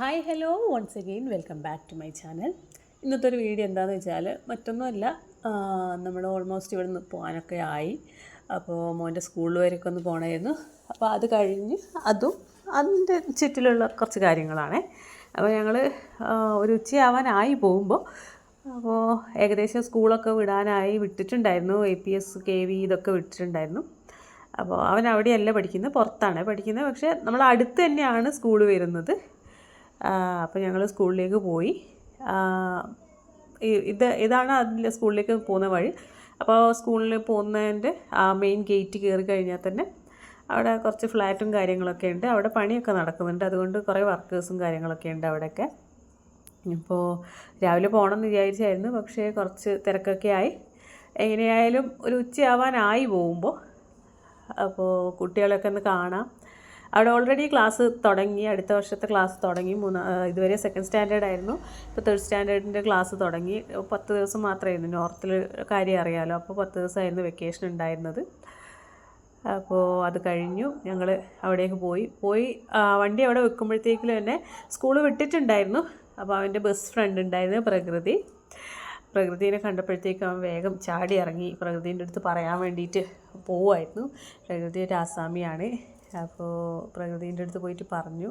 Hi hello once again welcome back to my channel. ഇന്നത്തെ ഒരു video എന്താണെന്ന് വെച്ചാൽ മറ്റൊന്നുമല്ല, നമ്മൾ ഓൾമോസ്റ്റ് ഇവിടെ നിന്ന് പോകാനൊക്കെ ആയി. അപ്പോൾ മോൻ്റെ സ്കൂളിൽ വരെയൊക്കെ ഒന്ന് പോകണമായിരുന്നു. അപ്പോൾ അത് കഴിഞ്ഞ് അതിൻ്റെ ചുറ്റിലുള്ള കുറച്ച് കാര്യങ്ങളാണ്. അപ്പോൾ ഞങ്ങൾ ഒരു ഉച്ചയാവാനായി പോകുമ്പോൾ, അപ്പോൾ ഏകദേശം സ്കൂളൊക്കെ വിട്ടിട്ടുണ്ടായിരുന്നു. APS KV ഇതൊക്കെ വിട്ടിട്ടുണ്ടായിരുന്നു. അപ്പോൾ അവൻ അവിടെയല്ല പഠിക്കുന്നത്, പുറത്താണ് പഠിക്കുന്നത്. പക്ഷേ നമ്മൾ അടുത്ത് തന്നെയാണ് സ്കൂൾ വരുന്നത്. അപ്പോൾ ഞങ്ങൾ സ്കൂളിലേക്ക് പോയി. ഇതാണ് അതിൽ സ്കൂളിലേക്ക് പോകുന്ന വഴി. അപ്പോൾ സ്കൂളിൽ പോകുന്നതിൻ്റെ മെയിൻ ഗേറ്റ് കയറി കഴിഞ്ഞാൽ തന്നെ അവിടെ കുറച്ച് ഫ്ലാറ്റും കാര്യങ്ങളൊക്കെ ഉണ്ട്. അവിടെ പണിയൊക്കെ നടക്കുന്നുണ്ട്. അതുകൊണ്ട് കുറേ വർക്കേഴ്സും കാര്യങ്ങളൊക്കെ ഉണ്ട് അവിടെയൊക്കെ. ഇപ്പോൾ രാവിലെ പോകണമെന്ന് വിചാരിച്ചായിരുന്നു, പക്ഷേ കുറച്ച് തിരക്കൊക്കെ ആയി. എങ്ങനെയായാലും ഒരു ഉച്ചയാവാനായി പോകുമ്പോൾ അപ്പോൾ കുട്ടികളെയൊക്കെ ഒന്ന് കാണാം. അവിടെ ഓൾറെഡി ക്ലാസ് തുടങ്ങി, അടുത്ത വർഷത്തെ ക്ലാസ് തുടങ്ങി. ഇതുവരെ സെക്കൻഡ് സ്റ്റാൻഡേർഡ് ആയിരുന്നു, ഇപ്പോൾ തേർഡ് സ്റ്റാൻഡേർഡിൻ്റെ ക്ലാസ് തുടങ്ങി. 10 ദിവസം മാത്രമായിരുന്നു, നോർത്തിൽ കാര്യം അറിയാമല്ലോ. അപ്പോൾ 10 ദിവസമായിരുന്നു വെക്കേഷൻ ഉണ്ടായിരുന്നത്. അപ്പോൾ അത് കഴിഞ്ഞു ഞങ്ങൾ അവിടേക്ക് പോയി വണ്ടി അവിടെ വെക്കുമ്പോഴത്തേക്കും തന്നെ സ്കൂൾ വിട്ടിട്ടുണ്ടായിരുന്നു. അപ്പോൾ അവൻ്റെ ബെസ്റ്റ് ഫ്രണ്ട് ഉണ്ടായിരുന്നു, പ്രകൃതിനെ കണ്ടപ്പോഴത്തേക്കും അവൻ വേഗം ചാടി ഇറങ്ങി പ്രകൃതിൻ്റെ അടുത്ത് പറയാൻ വേണ്ടിയിട്ട് പോവുമായിരുന്നു. പ്രകൃതി ഒരു ആസാമിയാണ്. അപ്പോൾ പ്രകൃതിൻ്റെ അടുത്ത് പോയിട്ട് പറഞ്ഞു.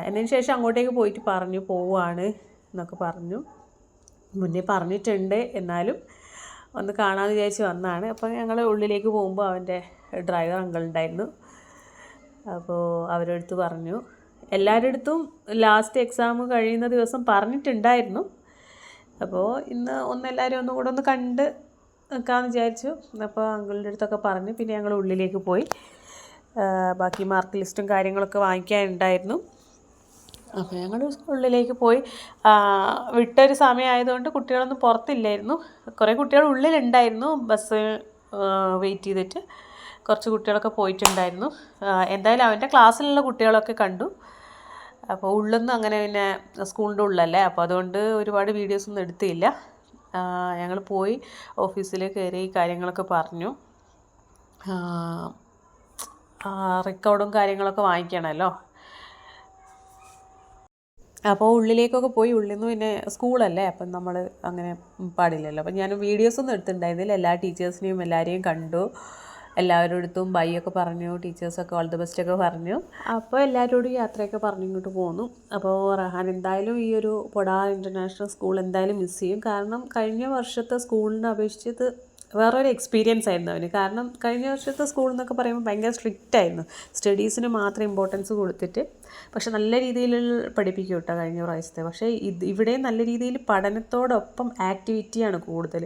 എന്നതിന് ശേഷം അങ്ങോട്ടേക്ക് പോയിട്ട് പറഞ്ഞു പോവാണ് എന്നൊക്കെ പറഞ്ഞു. മുന്നേ പറഞ്ഞിട്ടുണ്ട്, എന്നാലും ഒന്ന് കാണാമെന്ന് വിചാരിച്ച് വന്നതാണ്. അപ്പോൾ ഞങ്ങൾ ഉള്ളിലേക്ക് പോകുമ്പോൾ അവൻ്റെ ഡ്രൈവർ അങ്കിൾ ഉണ്ടായിരുന്നു. അപ്പോൾ അവരുടെ അടുത്ത് പറഞ്ഞു. എല്ലാവരുടെ അടുത്തും ലാസ്റ്റ് എക്സാം കഴിയുന്ന ദിവസം പറഞ്ഞിട്ടുണ്ടായിരുന്നു. അപ്പോൾ ഇന്ന് എല്ലാവരും ഒന്നും കൂടെ ഒന്ന് കണ്ട് നിൽക്കാമെന്ന് വിചാരിച്ചു. അപ്പോൾ അങ്കിളിൻ്റെ അടുത്തൊക്കെ പറഞ്ഞു. പിന്നെ ഞങ്ങൾ ഉള്ളിലേക്ക് പോയി. ബാക്കി മാർക്ക് ലിസ്റ്റും കാര്യങ്ങളൊക്കെ വാങ്ങിക്കാനുണ്ടായിരുന്നു. അപ്പോൾ ഞങ്ങൾ ഉള്ളിലേക്ക് പോയി. വിട്ടൊരു സമയമായതുകൊണ്ട് കുട്ടികളൊന്നും പുറത്തില്ലായിരുന്നു. കുറേ കുട്ടികൾ ഉള്ളിലുണ്ടായിരുന്നു. ബസ് വെയിറ്റ് ചെയ്തിട്ട് കുറച്ച് കുട്ടികളൊക്കെ പോയിട്ടുണ്ടായിരുന്നു. എന്തായാലും അവൻ്റെ ക്ലാസ്സിലുള്ള കുട്ടികളൊക്കെ കണ്ടു. അപ്പോൾ ഉള്ളൊന്നും അങ്ങനെ, പിന്നെ സ്കൂളിൻ്റെ ഉള്ളല്ലേ, അപ്പോൾ അതുകൊണ്ട് ഒരുപാട് വീഡിയോസൊന്നും എടുത്തില്ല. ഞങ്ങൾ പോയി ഓഫീസിൽ കയറി കാര്യങ്ങളൊക്കെ പറഞ്ഞു. റെക്കോർഡും കാര്യങ്ങളൊക്കെ വാങ്ങിക്കണമല്ലോ. അപ്പോൾ ഉള്ളിലേക്കൊക്കെ പോയി. ഉള്ളിൽ നിന്ന് പിന്നെ സ്കൂളല്ലേ, അപ്പം നമ്മൾ അങ്ങനെ പാടില്ലല്ലോ. അപ്പം ഞാൻ വീഡിയോസൊന്നും എടുത്തിട്ടുണ്ടായിരുന്നില്ല. എല്ലാ ടീച്ചേഴ്സിനെയും എല്ലാവരെയും കണ്ടു. എല്ലാവരുടെ അടുത്തും ബൈ ഒക്കെ പറഞ്ഞു. ടീച്ചേഴ്സൊക്കെ ഓൾ ദി ബെസ്റ്റ് ഒക്കെ പറഞ്ഞു. അപ്പോൾ എല്ലാവരോടും യാത്രയൊക്കെ പറഞ്ഞു ഇങ്ങോട്ട് പോന്നു. അപ്പോൾ റഹാൻ എന്തായാലും ഈ ഒരു പൊടാ ഇൻ്റർനാഷണൽ സ്കൂൾ എന്തായാലും മിസ് ചെയ്യും. കാരണം കഴിഞ്ഞ വർഷത്തെ സ്കൂളിനെ അപേക്ഷിച്ച് വേറൊരു എക്സ്പീരിയൻസ് ആയിരുന്നു അവന്. കാരണം കഴിഞ്ഞ വർഷത്തെ സ്കൂൾ എന്നൊക്കെ പറയുമ്പോൾ ഭയങ്കര സ്ട്രിക്റ്റ് ആയിരുന്നു. സ്റ്റഡീസിന് മാത്രം ഇമ്പോർട്ടൻസ് കൊടുത്തിട്ട്, പക്ഷെ നല്ല രീതിയിൽ പഠിപ്പിക്കും കേട്ടോ കഴിഞ്ഞ പ്രാവശ്യത്തെ. പക്ഷേ ഇവിടെ നല്ല രീതിയിൽ പഠനത്തോടൊപ്പം ആക്ടിവിറ്റിയാണ് കൂടുതൽ.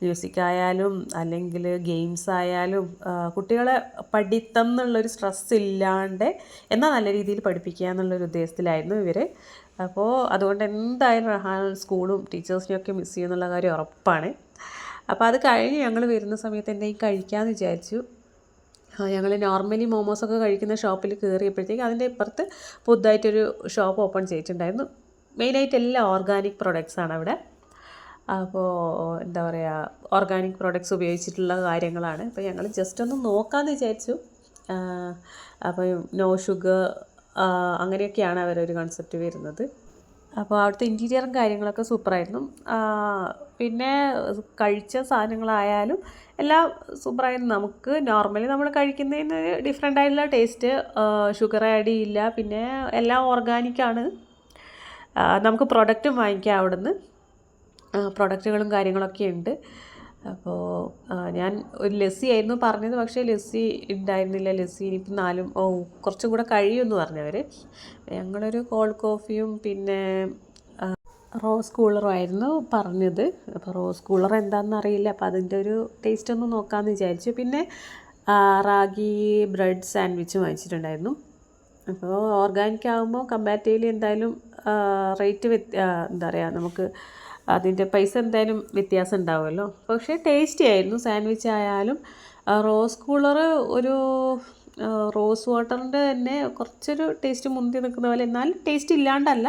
മ്യൂസിക് ആയാലും അല്ലെങ്കിൽ ഗെയിംസ് ആയാലും കുട്ടികളെ പഠിത്തം എന്നുള്ളൊരു സ്ട്രെസ് ഇല്ലാണ്ട് എന്നാൽ നല്ല രീതിയിൽ പഠിപ്പിക്കുക എന്നുള്ളൊരു ഉദ്ദേശത്തിലായിരുന്നു ഇവർ. അപ്പോൾ അതുകൊണ്ട് എന്തായാലും റഹാൻ സ്കൂളും ടീച്ചേഴ്സിനെയൊക്കെ മിസ് ചെയ്യുന്നുള്ള കാര്യം ഉറപ്പാണ്. അപ്പോൾ അത് കഴിഞ്ഞ് ഞങ്ങൾ വരുന്ന സമയത്ത് എന്തെങ്കിലും കഴിക്കാമെന്ന് വിചാരിച്ചു. ഞങ്ങൾ നോർമലി മോമോസൊക്കെ കഴിക്കുന്ന ഷോപ്പിൽ കയറിയപ്പോഴത്തേക്ക് അതിൻ്റെ ഇപ്പുറത്ത് പുതുതായിട്ടൊരു ഷോപ്പ് ഓപ്പൺ ചെയ്തിട്ടുണ്ടായിരുന്നു. മെയിനായിട്ട് എല്ലാ ഓർഗാനിക് പ്രൊഡക്ട്സാണ് അവിടെ. അപ്പോൾ എന്താ പറയുക, ഓർഗാനിക് പ്രൊഡക്ട്സ് ഉപയോഗിച്ചിട്ടുള്ള കാര്യങ്ങളാണ്. അപ്പോൾ ഞങ്ങൾ ജസ്റ്റ് ഒന്ന് നോക്കാമെന്ന് വിചാരിച്ചു. അപ്പോൾ നോ ഷുഗർ അങ്ങനെയൊക്കെയാണ് അവരൊരു കൺസെപ്റ്റ് വരുന്നത്. അപ്പോൾ അവിടുത്തെ ഇൻറ്റീരിയറും കാര്യങ്ങളൊക്കെ സൂപ്പറായിരുന്നു. പിന്നെ കഴിച്ച സാധനങ്ങളായാലും എല്ലാം സൂപ്പറായിരുന്നു. നമുക്ക് നോർമലി നമ്മൾ കഴിക്കുന്നതിന് ഡിഫറെൻ്റ് ആയിട്ടുള്ള ടേസ്റ്റ്, ഷുഗർ ആഡ് ചെയ്യില്ല. പിന്നെ എല്ലാം ഓർഗാനിക്കാണ്. നമുക്ക് പ്രൊഡക്റ്റും വാങ്ങിക്കാം അവിടുന്ന്. പ്രൊഡക്റ്റുകളും കാര്യങ്ങളൊക്കെ ഉണ്ട്. അപ്പോൾ ഞാൻ ഒരു ലസ്സി ആയിരുന്നു പറഞ്ഞത്, പക്ഷേ ലസ്സി ഉണ്ടായിരുന്നില്ല. ലസ്സി ഇനിയിപ്പം കുറച്ചും കൂടെ കഴിയുമെന്ന് പറഞ്ഞവർ. ഞങ്ങളൊരു കോൾഡ് കോഫിയും പിന്നെ റോസ് കൂളറും ആയിരുന്നു പറഞ്ഞത്. അപ്പോൾ റോസ് കൂളർ എന്താണെന്ന് അറിയില്ല. അപ്പോൾ അതിൻ്റെ ഒരു ടേസ്റ്റ് ഒന്ന് നോക്കാമെന്ന് വിചാരിച്ചു. പിന്നെ റാഗി ബ്രെഡ് സാൻഡ്വിച്ച് വാങ്ങിച്ചിട്ടുണ്ടായിരുന്നു. അപ്പോൾ ഓർഗാനിക് ആകുമ്പോൾ കമ്പാരിറ്റീവ്ലി എന്തായാലും റേറ്റ് എന്താ പറയുക, നമുക്ക് അതിൻ്റെ പൈസ എന്തായാലും വ്യത്യാസം ഉണ്ടാവുമല്ലോ. പക്ഷേ ടേസ്റ്റി ആയിരുന്നു സാൻഡ്വിച്ച് ആയാലും. റോസ് കൂളർ ഒരു റോസ് വാട്ടറിൻ്റെ തന്നെ കുറച്ചൊരു ടേസ്റ്റ് മുന്തി നിൽക്കുന്ന പോലെ, എന്നാലും ടേസ്റ്റ് ഇല്ലാണ്ടല്ല.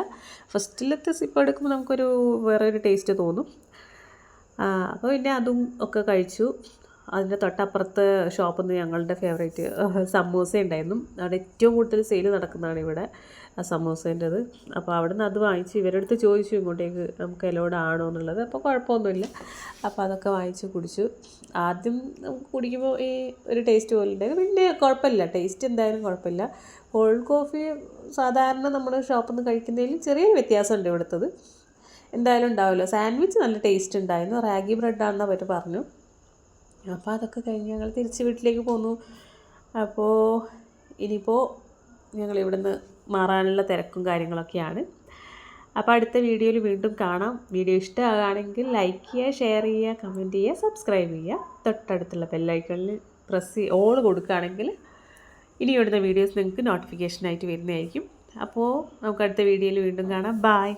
ഫസ്റ്റിലത്തെ സിപ്പ് എടുക്കുമ്പോൾ നമുക്കൊരു വേറൊരു ടേസ്റ്റ് തോന്നും. അപ്പോൾ പിന്നെ അതും ഒക്കെ കഴിച്ചു. അതിൻ്റെ തൊട്ടപ്പുറത്ത് ഷോപ്പിൽ നിന്ന് ഞങ്ങളുടെ ഫേവറേറ്റ് സമൂസ ഉണ്ടായിരുന്നു. അവിടെ ഏറ്റവും കൂടുതൽ സെയിൽ നടക്കുന്നതാണ് ഇവിടെ. ആ സമൂസേൻ്റെത്. അപ്പോൾ അവിടെ നിന്ന് അത് വാങ്ങിച്ച് ഇവരുടെ അടുത്ത് ചോദിച്ചു ഇങ്ങോട്ടേക്ക് നമുക്ക് എലോഡ് ആണോ എന്നുള്ളത്. അപ്പോൾ കുഴപ്പമൊന്നുമില്ല. അപ്പോൾ അതൊക്കെ വാങ്ങിച്ച് കുടിച്ചു. ആദ്യം നമുക്ക് കുടിക്കുമ്പോൾ ഈ ഒരു ടേസ്റ്റ് പോലെ ഉണ്ടായിരുന്നു, പിന്നെ കുഴപ്പമില്ല, ടേസ്റ്റ് എന്തായാലും കുഴപ്പമില്ല. കോൾഡ് കോഫി സാധാരണ നമ്മൾ ഷോപ്പിൽ നിന്ന് കഴിക്കുന്നതിൽ ചെറിയ വ്യത്യാസമുണ്ട് ഇവിടുത്തത്, എന്തായാലും ഉണ്ടാവുമല്ലോ. സാൻഡ്വിച്ച് നല്ല ടേസ്റ്റ് ഉണ്ടായിരുന്നു, റാഗി ബ്രെഡാണെന്ന് അവർ പറഞ്ഞു. അപ്പോൾ അതൊക്കെ കഴിഞ്ഞ് ഞങ്ങൾ തിരിച്ച് വീട്ടിലേക്ക് പോന്നു. അപ്പോൾ ഇനിയിപ്പോൾ ഞങ്ങൾ ഇവിടുന്ന് മാറാനുള്ള തിരക്കും കാര്യങ്ങളൊക്കെയാണ്. അപ്പോൾ അടുത്ത വീഡിയോയിൽ വീണ്ടും കാണാം. വീഡിയോ ഇഷ്ടമാകുകയാണെങ്കിൽ ലൈക്ക് ചെയ്യുക, ഷെയർ ചെയ്യുക, കമൻറ്റ് ചെയ്യുക, സബ്സ്ക്രൈബ് ചെയ്യുക. തൊട്ടടുത്തുള്ള ബെല്ലൈക്കണിൽ പ്രസ് ഓൾ കൊടുക്കുകയാണെങ്കിൽ ഇനി ഇവിടുന്ന വീഡിയോസ് നിങ്ങൾക്ക് നോട്ടിഫിക്കേഷനായിട്ട് വരുന്നതായിരിക്കും. അപ്പോൾ നമുക്ക് അടുത്ത വീഡിയോയിൽ വീണ്ടും കാണാം. ബായ്.